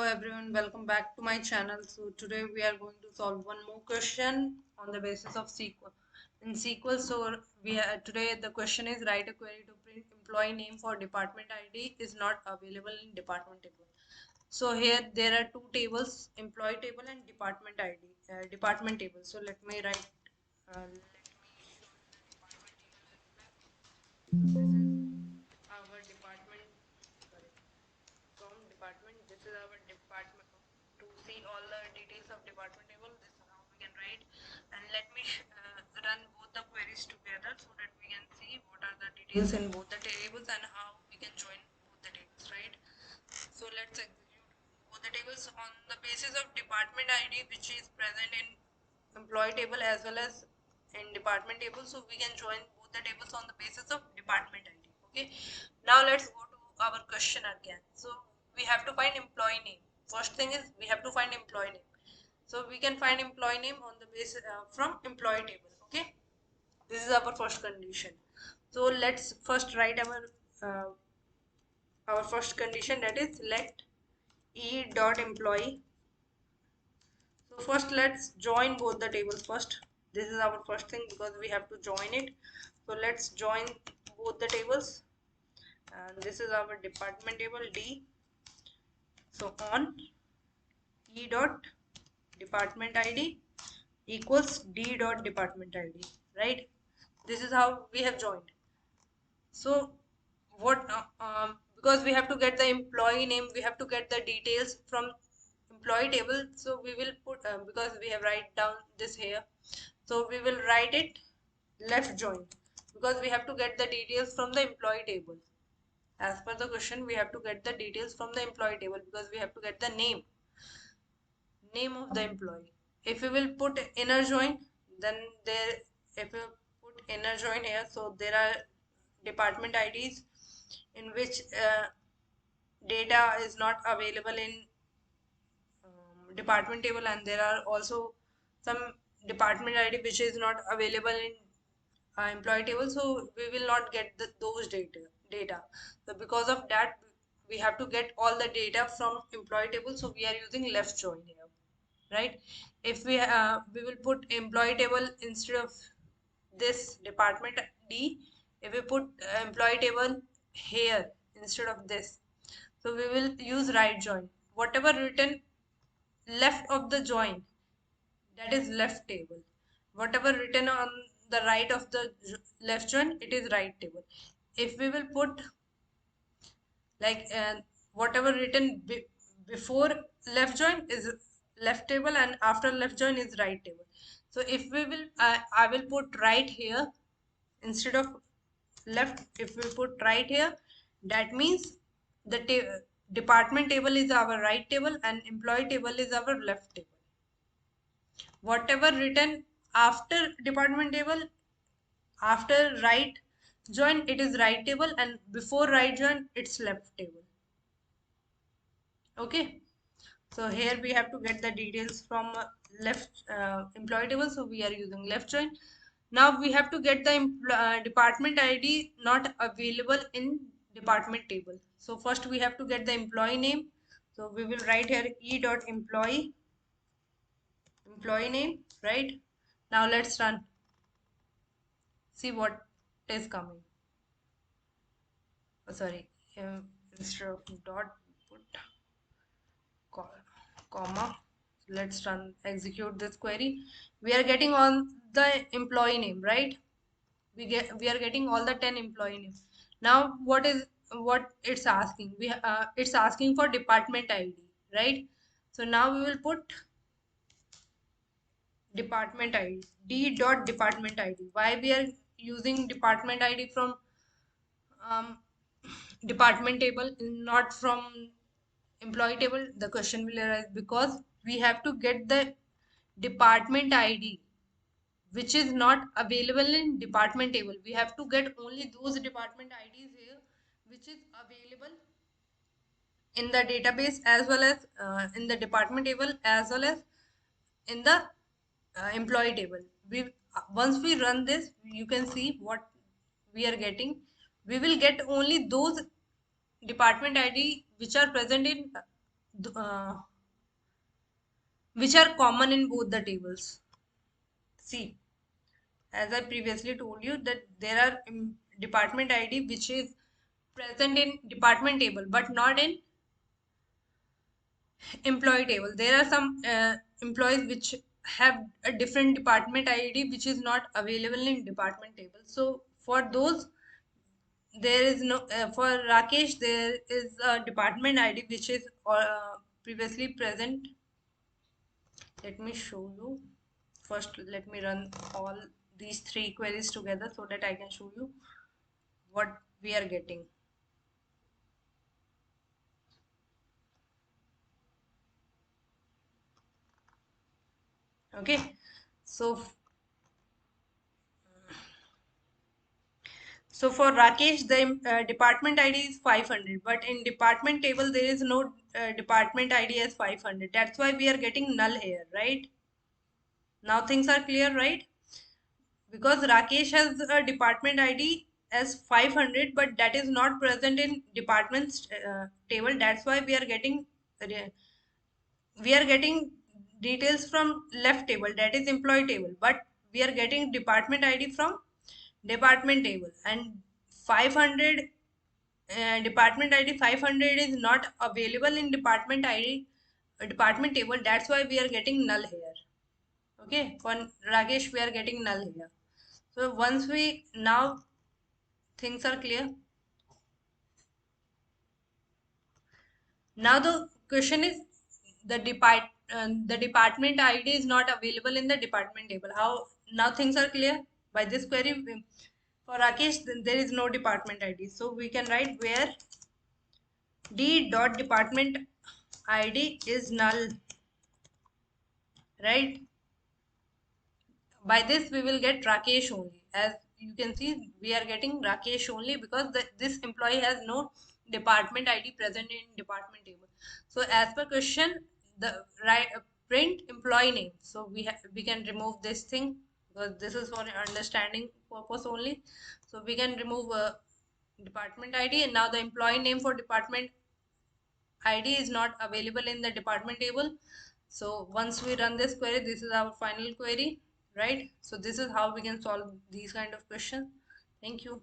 everyone, welcome back to my channel. So today we are going to solve one more question on the basis of SQL. In SQL, today the question is write a query to print employee name for department ID is not available in department table. So here there are two tables, employee table and department ID, department table. So let me write. This is our department. Sorry. From department, this is our department. To see all the details of department table, this is how we can write. And let me run both the queries together so that we can see what are the details in both the tables and how we can join both the tables, right? So let's execute both the tables on the basis of department ID, which is present in employee table as well as in department table. So we can join both the tables on the basis of department ID. Okay, now let's go to our question again. So we have to find employee name. First thing is we have to find employee name. So we can find employee name on the basis from employee table. Okay, this is our first condition. So let's first write our first condition, that is select e dot employee. So first let's join both the tables first. This is our first thing because we have to join it. So let's join both the tables, and this is our department table D. So on e dot department ID equals d dot department ID, right? This is how we have joined. So what because we have to get the employee name, we have to get the details from employee table. So we will put because we have write down this here, so we will write it left join because we have to get the details from the employee table. As per the question, we have to get the details from the employee table because we have to get the name of the employee. If we will put inner join, then there, if we put inner join here, so there are department IDs in which data is not available in department table, and there are also some department ID which is not available in employee table. So we will not get those data. So because of that, we have to get all the data from employee table. So we are using left join here, right? If we will put employee table instead of this department D. If we put employee table here instead of this, so we will use right join. Whatever written left of the join, that is left table. Whatever written on the right of the left join, it is right table. If we will put like whatever written before left join is left table and after left join is right table. So if we will I will put right here instead of left. If we put right here, that means the department table is our right table and employee table is our left table. Whatever written after department table, after right join, it is right table, and before right join, it's left table. Okay, so here we have to get the details from left employee table, so we are using left join. Now we have to get the department ID not available in department table. So first we have to get the employee name. So we will write here e dot employee name, right? Now let's run, see what is coming. Oh, sorry, instead of dot put comma. Let's run, execute this query. We are getting on the employee name, right? We are getting all the 10 employee names. Now what it's asking, it's asking for department ID, right? So now we will put department ID, d dot department ID. Why we are using department ID from um, department table, not from employee table? The question will arise because we have to get the department ID which is not available in department table. We have to get only those department IDs here which is available in the database as well as in the department table as well as in the employee table. We once we run this, you can see what we are getting. We will get only those department ID which are present in which are common in both the tables. See, as I previously told you that there are department ID which is present in department table but not in employee table. There are some employees which have a different department ID which is not available in department table. So for those, there is no for Rakesh there is a department ID which is previously present. Let me show you. First, let me run all these three queries together so that I can show you what we are getting. Okay, so for Rakesh, the department ID is 500, but in department table there is no department ID as 500. That's why we are getting null here, right? Now things are clear, right? Because Rakesh has a department ID as 500, but that is not present in departments table. That's why we are getting details from left table, that is employee table, but we are getting department ID from department table, and 500 department ID 500 is not available in department ID department table. That's why we are getting null here. Okay, for Rakesh we are getting null here. So once we now things are clear. Now the question is the department ID is not available in the department table. How now things are clear by this query. For Rakesh, there is no department ID, so we can write where d dot department ID is null, right? By this we will get Rakesh only. As you can see, we are getting Rakesh only because this employee has no department ID present in department table. So as per question, the right print employee name. So we can remove this thing because this is for understanding purpose only. So we can remove department ID, and now the employee name for department ID is not available in the department table. So once we run this query, this is our final query, right? So this is how we can solve these kind of questions. Thank you.